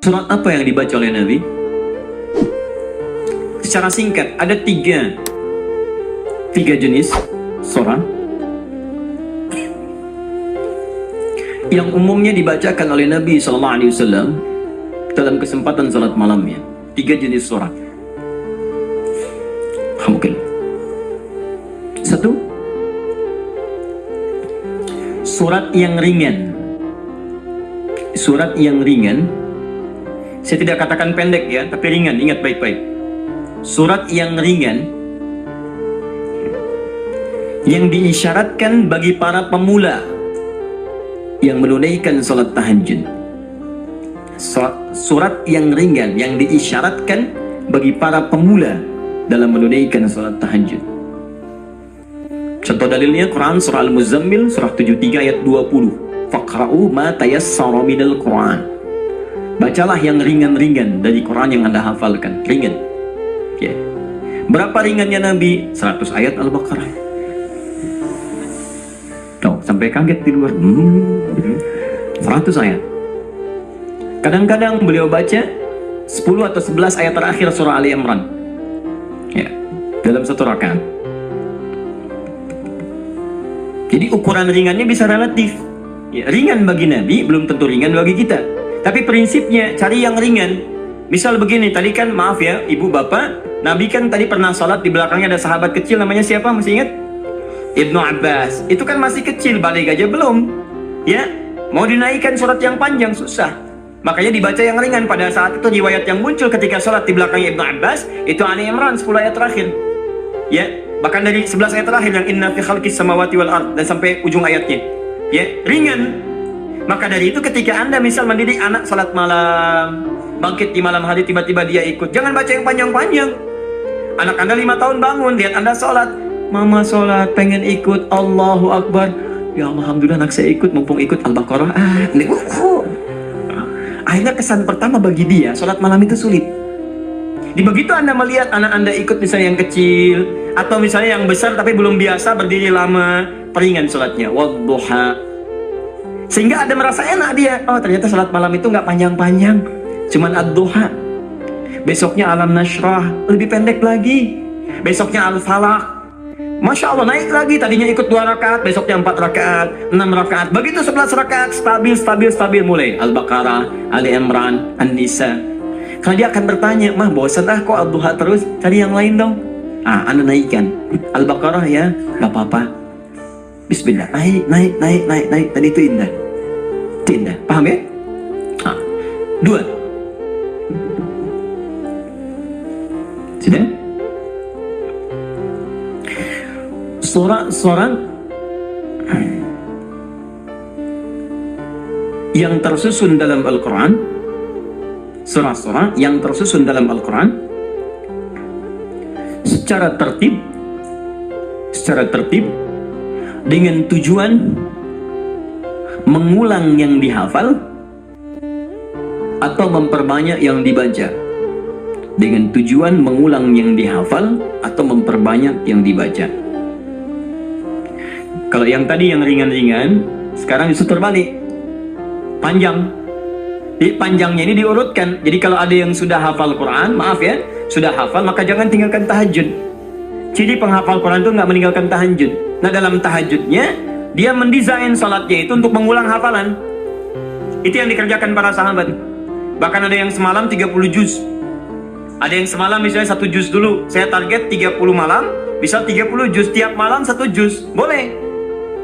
Surat apa yang dibaca oleh Nabi? Secara singkat, ada tiga jenis surat yang umumnya dibacakan oleh Nabi SAW dalam kesempatan salat malamnya. Tiga jenis surat. Mungkin satu, surat yang ringan. Surat yang ringan. Saya tidak katakan pendek ya, tapi ringan. Ingat baik-baik. Surat yang ringan yang diisyaratkan bagi para pemula yang menunaikan salat tahajud. Surat yang ringan yang diisyaratkan bagi para pemula dalam menunaikan salat tahajud. Contoh dalilnya Quran surah Al-Muzammil surah 73 ayat 20. Faqra'u ma tayassara minal Quran. Bacalah yang ringan-ringan dari Quran yang Anda hafalkan. Ringan. Ya. Berapa ringannya Nabi? 100 ayat Al-Baqarah. Tuh, sampai kaget di luar. 100 ayat. Kadang-kadang beliau baca 10 atau 11 ayat terakhir surah Ali Imran. Ya, dalam satu rakaat. Jadi ukuran ringannya bisa relatif. Ya, ringan bagi Nabi belum tentu ringan bagi kita. Tapi prinsipnya cari yang ringan. Misal begini, tadi kan maaf ya, ibu bapak, Nabi kan tadi pernah sholat di belakangnya ada sahabat kecil namanya siapa? Masih ingat? Ibnu Abbas. Itu kan masih kecil, balik aja belum. Ya, mau dinaikkan surat yang panjang susah. Makanya dibaca yang ringan. Pada saat itu riwayat yang muncul ketika sholat di belakangnya Ibnu Abbas itu Ali Imran 10 ayat terakhir. Ya, bahkan dari 11 ayat terakhir yang inna fi khalqis samawati wal ard dan sampai ujung ayatnya. Ya, ringan. Maka dari itu ketika Anda misal mendidik anak salat malam, bangkit di malam hari tiba-tiba dia ikut, jangan baca yang panjang-panjang. Anak Anda 5 tahun bangun, lihat Anda sholat, mama sholat, pengen ikut, Allahu Akbar. Ya Alhamdulillah anak saya ikut, mumpung ikut Al-Baqarah. Akhirnya kesan pertama bagi dia, sholat malam itu sulit. Di begitu Anda melihat anak Anda ikut misalnya yang kecil, atau misalnya yang besar tapi belum biasa berdiri lama, peringan sholatnya, wadduha. Sehingga ada merasa enak dia, oh ternyata sholat malam itu nggak panjang-panjang, cuman ad-duha. Besoknya alam nashrah, lebih pendek lagi. Besoknya al-falaq, Masya Allah naik lagi, tadinya ikut 2 rakaat, besoknya 4 rakaat, 6 rakaat, begitu 11 rakaat, stabil mulai Al-Baqarah, Ali Imran, An-Nisa. Kalau dia akan bertanya, mah bosan kok al-duha terus, cari yang lain dong. Anda naikkan Al-Baqarah ya, gak apa-apa. Bismillah, naik. Tadi itu indah. Itu indah, paham ya? 2. Sudah? Surat yang tersusun dalam Al-Quran, surah-surah yang tersusun dalam Al-Quran secara tertib dengan tujuan mengulang yang dihafal atau memperbanyak yang dibaca. Dengan tujuan mengulang yang dihafal atau memperbanyak yang dibaca. Kalau yang tadi yang ringan-ringan, sekarang justru terbalik, panjang. Jadi panjangnya ini diurutkan. Jadi kalau ada yang sudah hafal Quran, maaf ya, sudah hafal, maka jangan tinggalkan tahajud. Jadi penghafal Quran itu nggak meninggalkan tahajud. Nah dalam tahajudnya, dia mendesain salatnya itu untuk mengulang hafalan. Itu yang dikerjakan para sahabat. Bahkan ada yang semalam 30 juz. Ada yang semalam misalnya 1 juz dulu. Saya target 30 malam, bisa 30 juz. Tiap malam 1 juz. Boleh.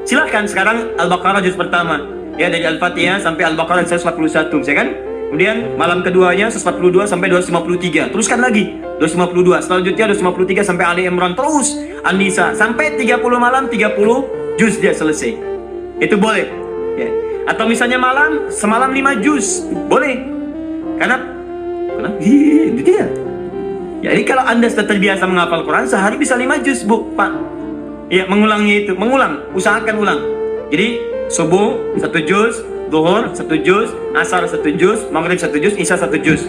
Silahkan sekarang Al-Baqarah juz pertama. Ya dari Al-Fatihah sampai Al-Baqarah 141. Saya kan? Kemudian malam keduanya 142 sampai 253. Teruskan lagi 252. Selanjutnya 253 sampai Ali Imran. Terus An-Nisa sampai 30 malam 30 juz dia selesai. Itu boleh. Ya. Atau misalnya malam semalam 5 juz. Boleh. Karena itu dia. Jadi kalau Anda sudah terbiasa menghafal Quran sehari bisa 5 juz, Bu, Pak. Ya, mengulangnya itu, usahakan ulang. Jadi subuh 1 juz, zuhur 1 juz, asar 1 juz, maghrib 1 juz, isya 1 juz.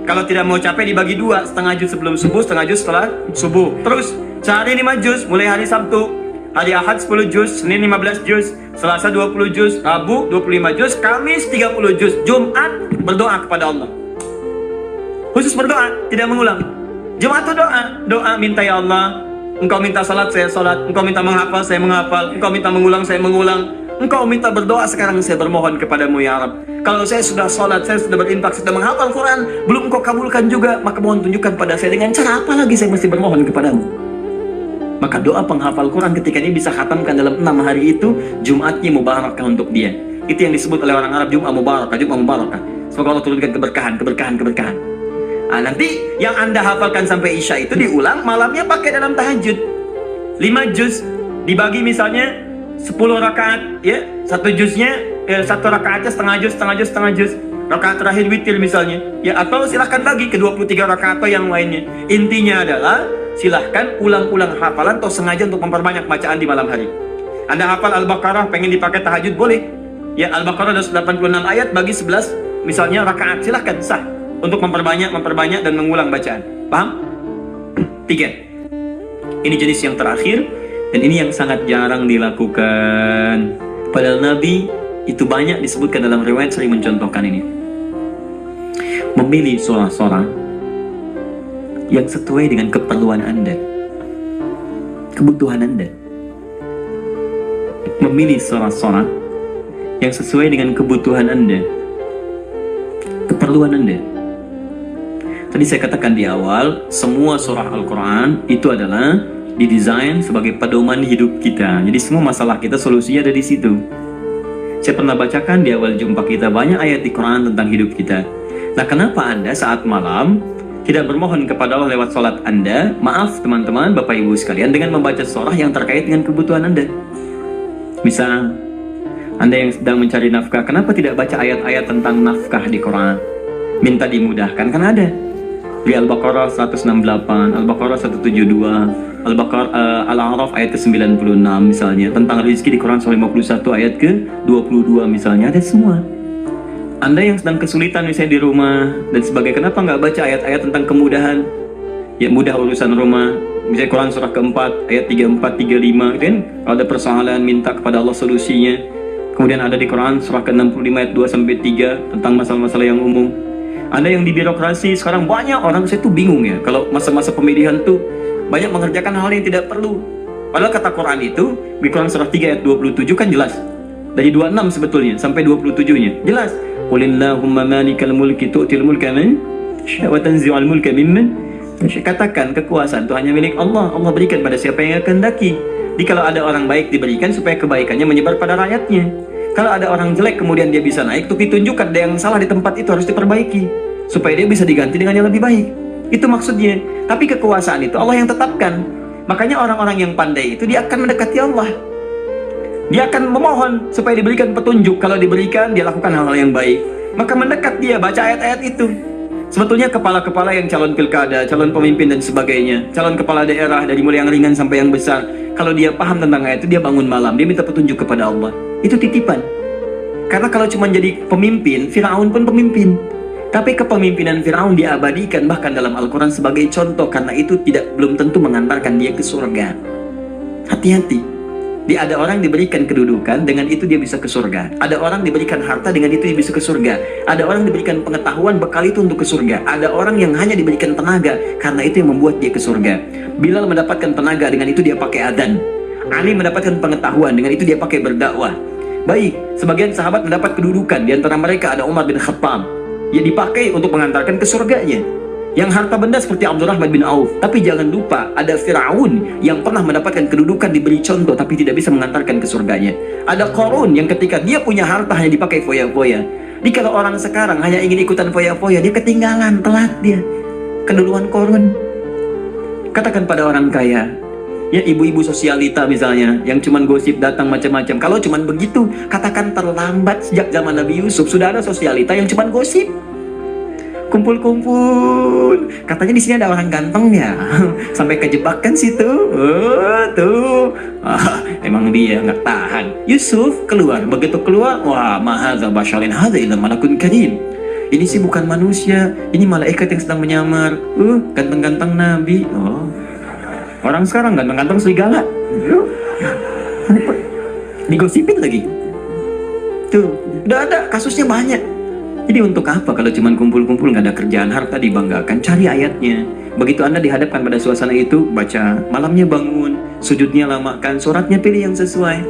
Kalau tidak mau capek dibagi 2, setengah juz sebelum subuh, setengah juz setelah subuh. Terus sehari 5 juz, mulai hari Sabtu, hari Ahad 10 juz, Senin 15 juz, Selasa 20 juz, Rabu 25 juz, Kamis 30 juz, Jumat berdoa kepada Allah. Khusus berdoa, tidak mengulang. Jumat itu doa minta, ya Allah, Engkau minta salat, saya salat. Engkau minta menghafal, saya menghafal. Engkau minta mengulang, saya mengulang. Engkau minta berdoa, sekarang saya bermohon kepadamu, ya Rabb. Kalau saya sudah salat, saya sudah berinfak, sudah menghafal Quran, belum Engkau kabulkan juga, maka mohon tunjukkan pada saya dengan cara apa lagi saya mesti bermohon kepadamu. Maka doa penghafal Quran ketika dia bisa khatamkan dalam 6 hari itu, Jumatnya mubarakah untuk dia. Itu yang disebut oleh orang Arab Jumat mubarakah, Jumat mubarakah. Semoga Allah turunkan keberkahan. Nanti yang Anda hafalkan sampai Isya itu diulang malamnya pakai dalam tahajud. 5 juz dibagi misalnya 10 rakaat, ya. Satu juznya, satu rakaatnya setengah juz. Rakaat terakhir witir misalnya, ya. Atau silahkan bagi ke 23 rakaat atau yang lainnya. Intinya adalah silahkan ulang-ulang hafalan atau sengaja untuk memperbanyak bacaan di malam hari. Anda hafal Al-Baqarah, pengen dipakai tahajud, boleh. Ya, Al-Baqarah ada 86 ayat, bagi 11 misalnya rakaat, silahkan, sah. Untuk memperbanyak dan mengulang bacaan. Paham? 3. Ini jenis yang terakhir, dan ini yang sangat jarang dilakukan. Padahal Nabi itu banyak disebutkan dalam riwayat sering mencontohkan ini. Memilih surah-surah yang sesuai dengan keperluan Anda, kebutuhan Anda. Memilih surah-surah yang sesuai dengan kebutuhan Anda, keperluan Anda. Tadi saya katakan di awal, semua surah Al-Quran itu adalah didesain sebagai pedoman hidup kita. Jadi semua masalah kita solusinya ada di situ. Saya pernah bacakan di awal jumpa kita banyak ayat di Quran tentang hidup kita. Nah, kenapa Anda saat malam tidak bermohon kepada Allah lewat sholat Anda? Maaf teman-teman, Bapak Ibu sekalian, dengan membaca surah yang terkait dengan kebutuhan Anda. Misal, Anda yang sedang mencari nafkah, kenapa tidak baca ayat-ayat tentang nafkah di Quran? Minta dimudahkan, kan ada. Di Al-Baqarah 168, Al-Baqarah 172, Al-A'raf ayat ke-96 misalnya, tentang rezeki di Quran surah 51 ayat ke-22 misalnya, ada semua. Anda yang sedang kesulitan misalnya di rumah dan sebagainya, kenapa nggak baca ayat-ayat tentang kemudahan? Ya, mudah urusan rumah, misalnya Quran surah keempat ayat 34, 35, kan? Kalau ada persoalan minta kepada Allah solusinya. Kemudian ada di Quran surah ke-65 ayat 2-3 tentang masalah-masalah yang umum. Anda yang di birokrasi, sekarang banyak orang, saya tuh bingung ya, kalau masa-masa pemilihan tuh banyak mengerjakan hal yang tidak perlu. Padahal kata Quran itu, di Quran surah 3 ayat 27 kan jelas. Dari 26 sebetulnya, sampai 27-nya. Jelas. Qulillahumma malikal mulki tu'til mulka man tasha' wa tanzi'ul mulka mimman tasha'. Katakan, kekuasaan itu hanya milik Allah. Allah berikan pada siapa yang kehendaki. Jadi kalau ada orang baik diberikan supaya kebaikannya menyebar pada rakyatnya. Kalau ada orang jelek kemudian dia bisa naik, untuk ditunjukkan ada yang salah di tempat itu harus diperbaiki supaya dia bisa diganti dengan yang lebih baik. Itu maksudnya. Tapi kekuasaan itu Allah yang tetapkan. Makanya orang-orang yang pandai itu dia akan mendekati Allah. Dia akan memohon supaya diberikan petunjuk. Kalau diberikan, dia lakukan hal-hal yang baik. Maka mendekat dia, baca ayat-ayat itu. Sebetulnya kepala-kepala yang calon pilkada, calon pemimpin dan sebagainya, calon kepala daerah dari mulai yang ringan sampai yang besar, kalau dia paham tentang ayat itu, dia bangun malam, dia minta petunjuk kepada Allah. Itu titipan. Karena kalau cuma jadi pemimpin, Firaun pun pemimpin. Tapi kepemimpinan Firaun diabadikan bahkan dalam Al-Quran sebagai contoh, karena itu belum tentu mengantarkan dia ke surga. Hati-hati. Dia ada orang diberikan kedudukan, dengan itu dia bisa ke surga. Ada orang diberikan harta, dengan itu dia bisa ke surga. Ada orang diberikan pengetahuan, bekal itu untuk ke surga. Ada orang yang hanya diberikan tenaga, karena itu yang membuat dia ke surga. Bilal mendapatkan tenaga, dengan itu dia pakai adzan. Ali mendapatkan pengetahuan, dengan itu dia pakai berdakwah. Baik, sebagian sahabat mendapat kedudukan, di antara mereka ada Umar bin Khattab. Ya, dipakai untuk mengantarkan ke surganya. Yang harta benda seperti Abdurrahman bin Auf. Tapi jangan lupa, ada Firaun yang pernah mendapatkan kedudukan, diberi contoh, tapi tidak bisa mengantarkan ke surganya. Ada Qarun yang ketika dia punya harta hanya dipakai foya-foya. Jadi kalau orang sekarang hanya ingin ikutan foya-foya, dia ketinggalan, telat dia. Keduluan Qarun. Katakan pada orang kaya, ya ibu-ibu sosialita misalnya, yang cuman gosip datang macam-macam. Kalau cuman begitu, katakan terlambat. Sejak zaman Nabi Yusuf sudah ada sosialita yang cuman gosip. Kumpul-kumpul, katanya di sini ada orang ganteng ya, sampai kejebak kan situ. Tuh, emang dia nggak tahan. Yusuf keluar, begitu keluar, wah, mahadza basyarin hadza illa malakun karim. Ini sih bukan manusia, ini malaikat yang sedang menyamar. Ganteng-ganteng Nabi. Orang sekarang ganteng-ganteng serigala. Digosipin lagi. Tuh, udah ada kasusnya banyak. Jadi untuk apa kalau cuma kumpul-kumpul nggak ada kerjaan, harta dibanggakan? Cari ayatnya. Begitu Anda dihadapkan pada suasana itu, baca. Malamnya bangun, sujudnya lamakan, sholatnya pilih yang sesuai.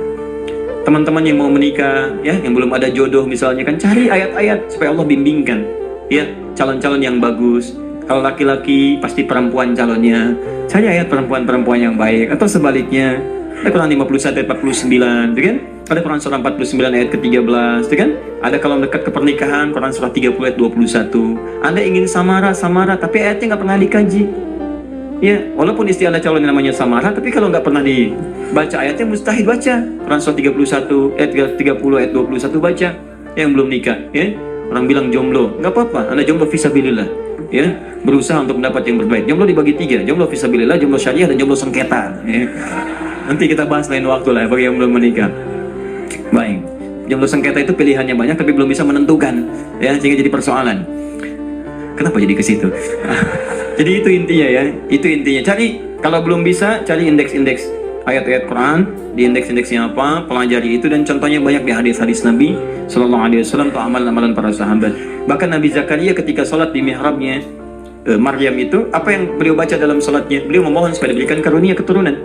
Teman-teman yang mau menikah, ya, yang belum ada jodoh misalnya, kan cari ayat-ayat supaya Allah bimbingkan. Ya, calon-calon yang bagus. Kalau laki-laki pasti perempuan calonnya. Cari ayat perempuan-perempuan yang baik. Atau sebaliknya, ada Quran 51 ayat 49, gitu kan? Ada Quran surah 49 ayat ke-13, gitu kan? Ada kalau dekat ke pernikahan, Quran surah 30 ayat 21. Anda ingin samara, tapi ayatnya nggak pernah dikaji. Ya, walaupun istri Anda calon yang namanya samara, tapi kalau nggak pernah dibaca ayatnya, mustahil baca. Quran surah 31 ayat 30 ayat 21 baca. Yang belum nikah, ya. Orang bilang jomblo, nggak apa-apa. Anda jomblo fisabilillah, ya. Berusaha untuk mendapat yang terbaik. Jomblo dibagi 3, jomblo fisabilillah, jomblo syariah, dan jomblo sengketa. Ya. Nanti kita bahas lain waktu lah bagi yang belum menikah. Baik, jomblo sengketa itu pilihannya banyak tapi belum bisa menentukan, ya, sehingga jadi persoalan. Kenapa jadi ke situ? Jadi itu intinya, ya, itu intinya. Cari, kalau belum bisa, cari indeks-indeks ayat-ayat Quran, di indeks-indeksnya apa, pelajari itu, dan contohnya banyak di hadis-hadis Nabi Sallallahu Alaihi Wasallam atau amalan-amalan para sahabat. Bahkan Nabi Zakaria ketika sholat di mihrabnya Maryam itu, apa yang beliau baca dalam sholatnya? Beliau memohon supaya diberikan karunia keturunan.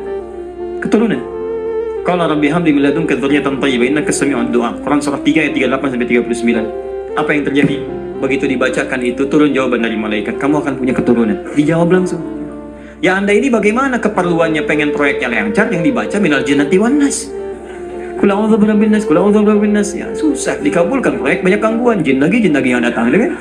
Qala rabbi habli min ladunka dzurriyyatan thayyibah innaka sami'ud du'a. Quran surah 3 ayat 38 sampai 39. Apa yang terjadi? Begitu dibacakan itu, turun jawaban dari malaikat, kamu akan punya keturunan. Dijawab langsung. Ya Anda ini bagaimana keperluannya pengen proyeknya lancar, yang dibaca minal jinnati wan nas. Qul a'udzu birabbin nas, qul a'udzu birabbin nas. Ya susah dikabulkan proyek, banyak gangguan, jin lagi yang datang, kan?